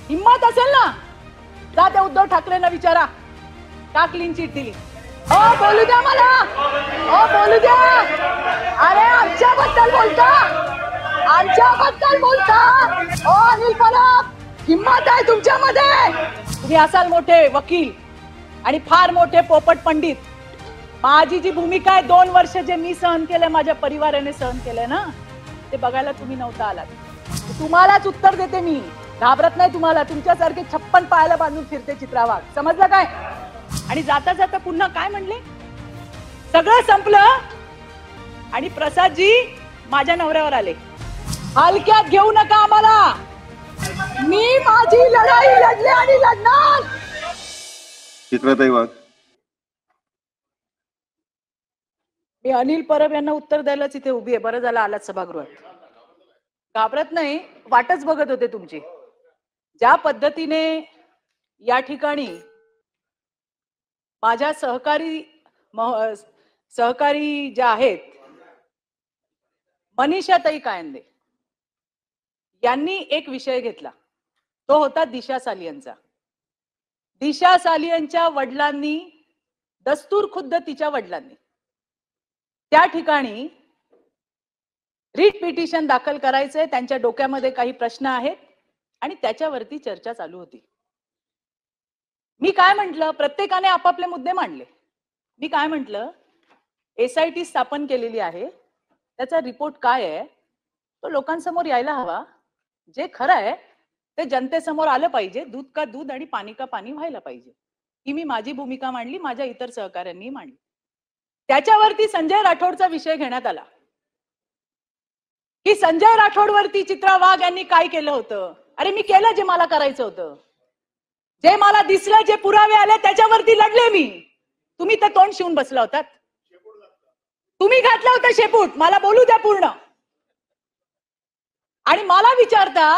हिम्मत असेल ना, जा त्या उद्धव ठाकरेंना विचारा का क्लीन चिट दिली. बोलू द्या मला, बोलू द्या. अरे आमच्याबद्दल बोलता, आमच्याबद्दल बोलता. अनिल परब, हिम्मत आहे तुमच्यामध्ये. तुम्ही असाल मोठे वकील आणि फार मोठे पोपट पंडित. माझी जी भूमिका आहे, 2 वर्ष जे मी सहन केलंय, माझ्या परिवाराने सहन केलंय ना, ते बघायला तुम्ही नव्हता आलात. तुम्हालाच उत्तर देते मी, घाबरत नाही तुम्हाला. तुमच्यासारखे 56 पायाला बांधून फिरते चित्रा वाघ, समजलं काय? आणि जाता जाता पुन्हा काय म्हणले, सगळं संपलं आणि प्रसादजी माझ्या नवऱ्यावर आले. हलक्यात घेऊ नका आम्हाला, मी माझी लढाई लढले आणि लढणार. चित्राताई वाघ. मी अनिल परब यांना उत्तर द्यायलाच इथे उभी आहे. बरं झालं आलात सभागृहात. घाबरत नाही, वाटच बघत होते तुमची. ज्या पद्धतीने या ठिकाणी माझ्या सहकारी ज्या आहेत, मनीषाताई कायंदे यांनी एक विषय घेतला, तो होता दिशा सालियनचा. दिशा सालियनच्या वडिलांनी, दस्तूर खुद्द तिच्या वडिलांनी त्या ठिकाणी रिट पिटिशन दाखल करायचंय, त्यांच्या डोक्यामध्ये काही प्रश्न आहेत आणि त्याच्यावरती चर्चा चालू होती. मी काय म्हंटल, प्रत्येकाने आपापले मुद्दे मांडले. मी काय म्हंटल, SIT स्थापन केलेली आहे, त्याचा रिपोर्ट काय आहे तो लोकांसमोर यायला हवा. जे खरं आहे ते जनतेसमोर आलं पाहिजे. दूध का दूध आणि पाणी का पाणी व्हायला पाहिजे. ही मी माझी भूमिका मांडली, माझ्या इतर सहकाऱ्यांनी मांडली. त्याच्यावरती संजय राठोडचा विषय घेण्यात आला की संजय राठोड वरती चित्रा वाघ यांनी काय केलं होतं. अरे मी केलं जे मला करायचं होतं, जे मला दिसलं, जे पुरावे आले त्याच्यावरती लढले मी. तुम्ही तर तोंड शिवून बसला होतात, तुम्ही घातलं होतं शेपूट. मला बोलू द्या पूर्ण. आणि मला विचारता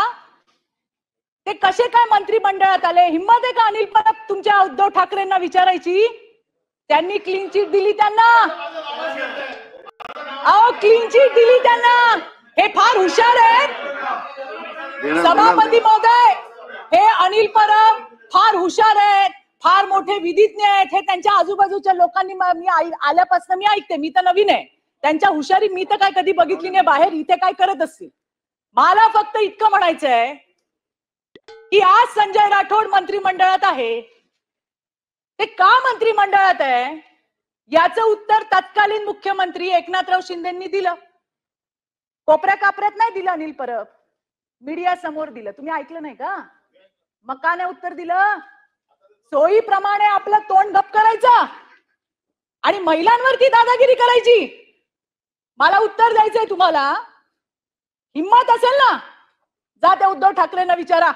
ते कसे काय मंत्रिमंडळात आले. हिम्मत आहे का अनिल परब तुमच्या उद्धव ठाकरेंना विचारायची? त्यांनी क्लीन चिट दिली त्यांना. क्लीन चिट दिली त्यांना. हे फार हुशार आहेत सभापती महोदय. हे अनिल परब फार हुशार आहेत, फार मोठे विधिज्ञ आहेत. हे त्यांच्या आजूबाजूच्या लोकांनी, मी आल्यापासून मी ऐकते, मी तर नवीन आहे, त्यांच्या हुशारी मी तर काय कधी बघितली नाही बाहेर. इथे काय करत असतील. मला फक्त इतकं म्हणायचंय की आज संजय राठोड मंत्रिमंडळात आहे. ते का मंत्रिमंडळात आहे याचं उत्तर तत्कालीन मुख्यमंत्री एकनाथराव शिंदेंनी दिलं. कोपऱ्या कापऱ्यात नाही दिलं अनिल परब, मीडिया समोर दिलं. तुम्ही ऐकलं नाही का? मग का नाही उत्तर दिलं? सोयीप्रमाणे आपलं तोंड गप करायचं आणि महिलांवरती दादागिरी करायची. मला उत्तर द्यायचंय तुम्हाला. हिम्मत असेल ना, जा त्या उद्धव ठाकरेंना विचारा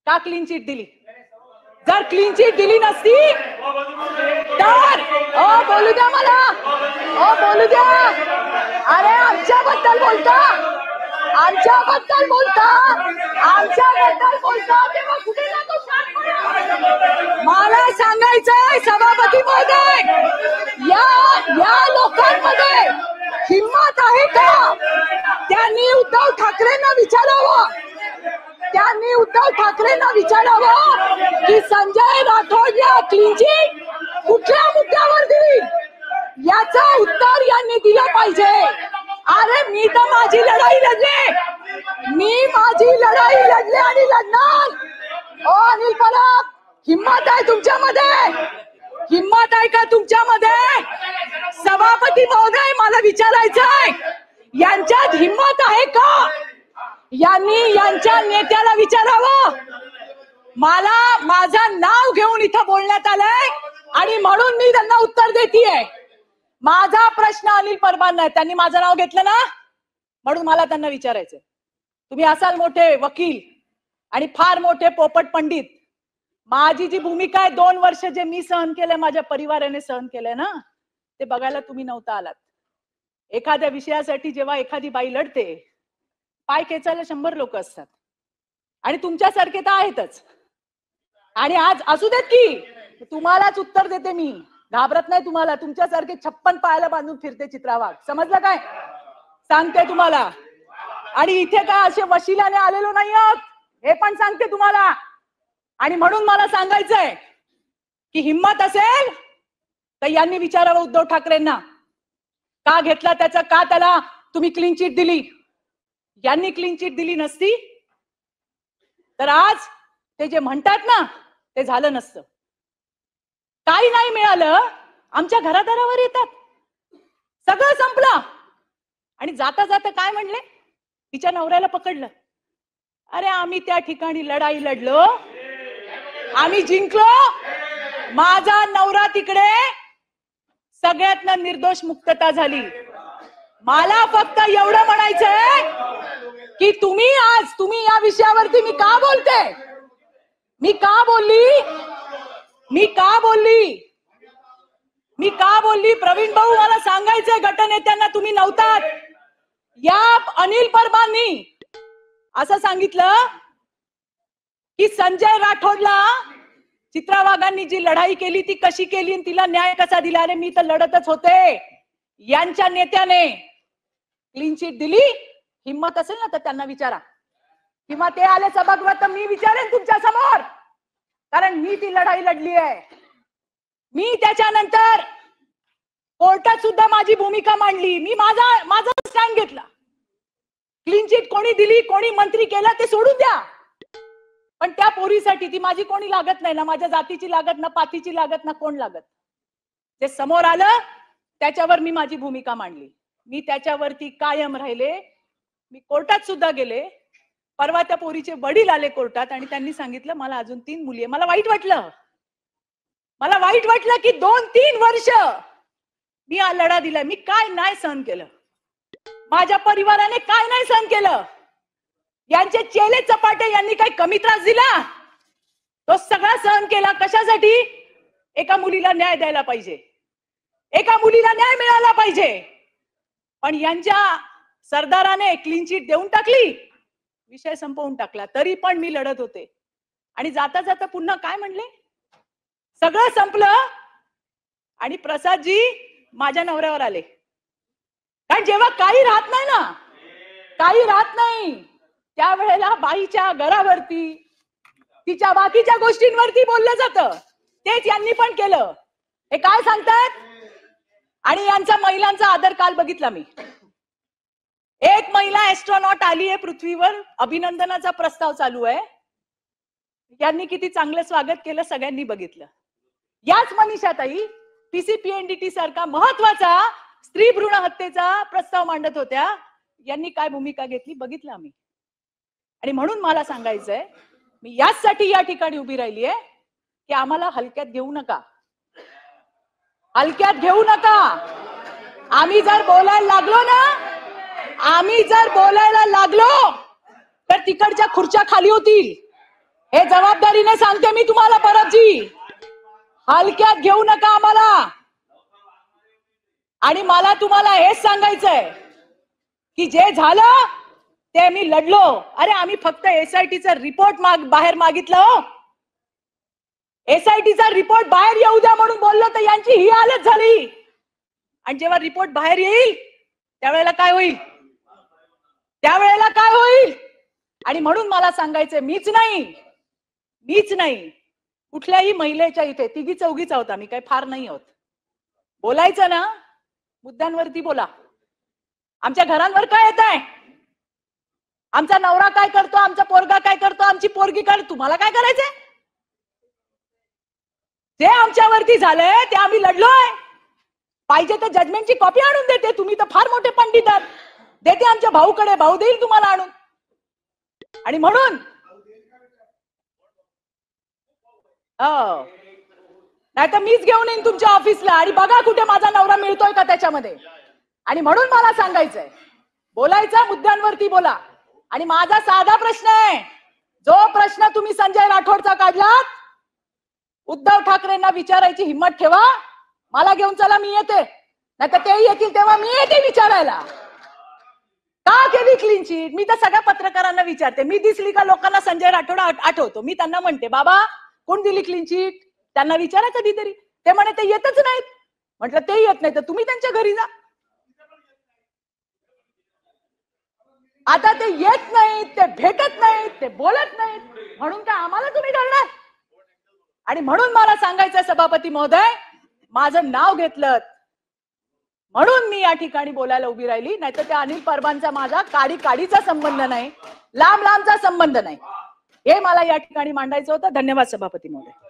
का क्लीन चिट दिली. जर क्लीन चिट दिली नसती तर बोलू द्या मला, बोलू द्या. अरे आमच्याबद्दल बोलता, आमच्याबद्दल बोलता, आमच्याबद्दल बोलता, तेव्हा कुठे जातो शांतपणा. मला सांगायचंय सभापती महोदय, या लोकांमध्ये हिम्मत आहे का? त्यांनी उद्धव ठाकरेंना विचारावं, त्यांनी उद्धव ठाकरेंना विचारावं की संजय राठोड या क्लीन चिट कुठल्या मुद्द्यावर दिली, याचं उत्तर यांनी दिलं पाहिजे. अरे मी तर माझी लढाई लढले, मी माझी लढाई लढले आणि लढणार. अनिल परब, हिम्मत आहे तुमच्यामध्ये, हिम्मत आहे का तुमच्यामध्ये? सभापती महोदय, मला विचारायचंय, यांच्यात हिम्मत आहे का? यांनी यांच्या नेत्याला विचारावं. मला माझं नाव घेऊन इथं बोलण्यात आलंय आणि म्हणून मी त्यांना उत्तर देतीये. माझा प्रश्न अनिल परबांना आहे. त्यांनी माझं नाव घेतलं ना, म्हणून मला त्यांना विचारायचंय. तुम्ही असाल मोठे वकील आणि फार मोठे पोपट पंडित. माझी जी भूमिका आहे, 2 वर्ष जे मी सहन केलंय, माझ्या परिवाराने सहन केलंय ना, ते बघायला तुम्ही नव्हता आलात. एखाद्या विषयासाठी जेव्हा एखादी बाई लढते, पाय खेचायला 100 लोक असतात आणि तुमच्यासारखे तर आहेतच. आणि आज असू देत की तुम्हालाच उत्तर देते मी, घाबरत नाही तुम्हाला. तुमच्यासारखे 56 पायाला बांधून फिरते चित्रा वाघ, समजलं काय? सांगते तुम्हाला. आणि इथे काय असे वशिल्याने आलेलो नाही आहोत. हे पण सांगते तुम्हाला. आणि म्हणून मला सांगायचंय की हिम्मत असेल तर यांनी विचारावं उद्धव ठाकरेंना, का घेतला त्याचा, का त्याला तुम्ही क्लीन चिट दिली. यांनी क्लीन चिट दिली नसती तर आज ते जे म्हणतात ना ते झालं नसतं. काही नाही मिळालं, आमच्या घरादारावर येतात, सगळं संपलं. आणि जाता जाता काय म्हणले, तिच्या नवऱ्याला पकडलं. अरे आम्ही त्या ठिकाणी लढाई लढलो, आम्ही जिंकलो, माझा नवरा तिकडे, सगळ्यातनं निर्दोष मुक्तता झाली. मला फक्त एवढं म्हणायचंय की तुम्ही या विषयावरती मी का बोलते, मी का बोलली प्रवीण भाऊ, मला सांगायचंय गटनेत्यांना, तुम्ही नव्हतात. या अनिल परबांनी असं सांगितलं की संजय राठोडला चित्रा वाघांनी जी लढाई केली ती कशी केली आणि तिला न्याय कसा दिला. अरे मी तर लढतच होते. यांच्या नेत्याने क्लीन चिट दिली. हिम्मत असेल ना तर त्यांना विचारा, किंवा ते आले सभागृहात तर मी विचारेन तुमच्या समोर, कारण मी ती लढाई लढली आहे. मी त्याच्यानंतर कोर्टात सुद्धा माझी भूमिका मांडली. मी माझा स्टँड घेतला. क्लीन चिट कोणी दिली, कोणी मंत्री केला ते सोडून द्या, पण त्या पोरीसाठी ती माझी कोणी लागत नाही ना, माझ्या जातीची लागत ना, पातीची लागत ना, कोण लागत. जे समोर आलं त्याच्यावर मी माझी भूमिका मांडली. मी त्याच्यावरती कायम राहिले. मी कोर्टात सुद्धा गेले. परवा त्या पोरीचे वडील आले कोर्टात आणि त्यांनी सांगितलं मला अजून 3 मुली आहे. मला वाईट वाटलं की 2-3 वर्ष मी हा लढा दिलाय. मी काय नाही सहन केलं, माझ्या परिवाराने काय नाही सहन केलं. यांचे चेले चपाटे यांनी काही कमी त्रास दिला, तो सगळा सहन केला. कशासाठी? एका मुलीला न्याय द्यायला पाहिजे, एका मुलीला न्याय मिळाला पाहिजे. पण यांच्या सरदाराने क्लीन चिट देऊन टाकली, विषय संपवून टाकला. तरी पण मी लढत होते. आणि जाता जाता पुन्हा काय म्हणले, सगळं संपलं आणि प्रसादजी माझ्या नवऱ्यावर आले. कारण जेव्हा काही राहत नाही ना, काही राहत नाही, त्यावेळेला बाईच्या घरावरती, तिच्या बाकीच्या गोष्टींवरती बोललं जातं. तेच यांनी पण केलं. हे काय सांगतात. आणि यांचा महिलांचा आदर काल बघितला मी. एक महिला एस्ट्रॉनॉट आली आहे पृथ्वीवर, अभिनंदनाचा प्रस्ताव चालू आहे. यांनी किती चांगलं स्वागत केलं सगळ्यांनी बघितलं. याच मनीषाताई पीसीपीएनडीटी सारखा महत्वाचा स्त्री भ्रूण हत्येचा प्रस्ताव मांडत होत्या. यांनी काय भूमिका घेतली बघितलं आम्ही. आणि म्हणून मला सांगायचंय, मी याचसाठी या ठिकाणी उभी राहिली आहे की आम्हाला हलक्यात घेऊ नका, हलक्यात घेऊ नका. आम्ही जर बोलायला लागलो तर तिकडच्या खुर्च्या खाली होतील. हे जबाबदारीने सांगते मी तुम्हाला परबजी, हलक्यात घेऊ नका आम्हाला. आणि मला तुम्हाला हेच सांगायचंय की जे झालं ते मी लढलो. अरे आम्ही फक्त एसआयटीचा रिपोर्ट बाहेर मागितलं. एसआयटीचा रिपोर्ट बाहेर येऊ द्या म्हणून बोललो तर यांची ही हालत झाली. आणि जेव्हा रिपोर्ट बाहेर येईल त्यावेळेला काय होईल, आणि म्हणून मला सांगायचंय, मीच नाही, कुठल्याही महिलेच्या इथे 3-4 आहोत आम्ही, काही फार नाही आहोत. बोलायचं ना, मुद्द्यांवरती बोला. आमच्या घरांवर काय येत आहे, आमचा नवरा काय करतो, आमचा पोरगा काय करतो, आमची पोरगी काय, तुम्हाला काय करायचंय. जे आमच्यावरती झालंय ते आम्ही लढलोय. पाहिजे तर जजमेंटची कॉपी आणून देते, तुम्ही तर फार मोठे पंडित आहात. देते आमच्या भाऊकडे, भाऊ देईल तुम्हाला आणून. आणि म्हणून नाही तर मीच घेऊन येईन तुमच्या ऑफिसला आणि बघा कुठे माझा नवरा मिळतोय का त्याच्यामध्ये. आणि म्हणून मला सांगायचंय, बोलायचं मुद्द्यांवरती बोला. आणि माझा साधा प्रश्न आहे, जो प्रश्न तुम्ही संजय राठोडचा काढलात, उद्धव ठाकरेंना विचारायची हिम्मत ठेवा. मला घेऊन चला, मी येते, नाही तर ते येतील तेव्हा मी येते विचारायला. का केली क्लीन चिट? मी तर सगळ्या पत्रकारांना विचारते. मी दिसली का लोकांना संजय राठोड आठवतो. मी त्यांना म्हणते, बाबा कोण दिली क्लीन चिट? त्यांना विचारा कधीतरी. ते म्हणे ते येतच नाहीत. म्हटलं ते येत नाही तर तुम्ही त्यांच्या घरी जा. आता ते येत नाहीत, ते भेटत नाहीत, ते बोलत नाहीत, म्हणून काय आम्हाला तुम्ही करणार? आणि म्हणून मला सांगायचंय सभापती महोदय, माझं नाव घेतलं म्हणून मी या ठिकाणी बोलायला उभी राहिली, नाहीतर त्या अनिल परबांचा माझा काडीचा संबंध नाही, लांबचा संबंध नाही. हे मला या ठिकाणी मांडायचं होतं. धन्यवाद सभापती महोदय.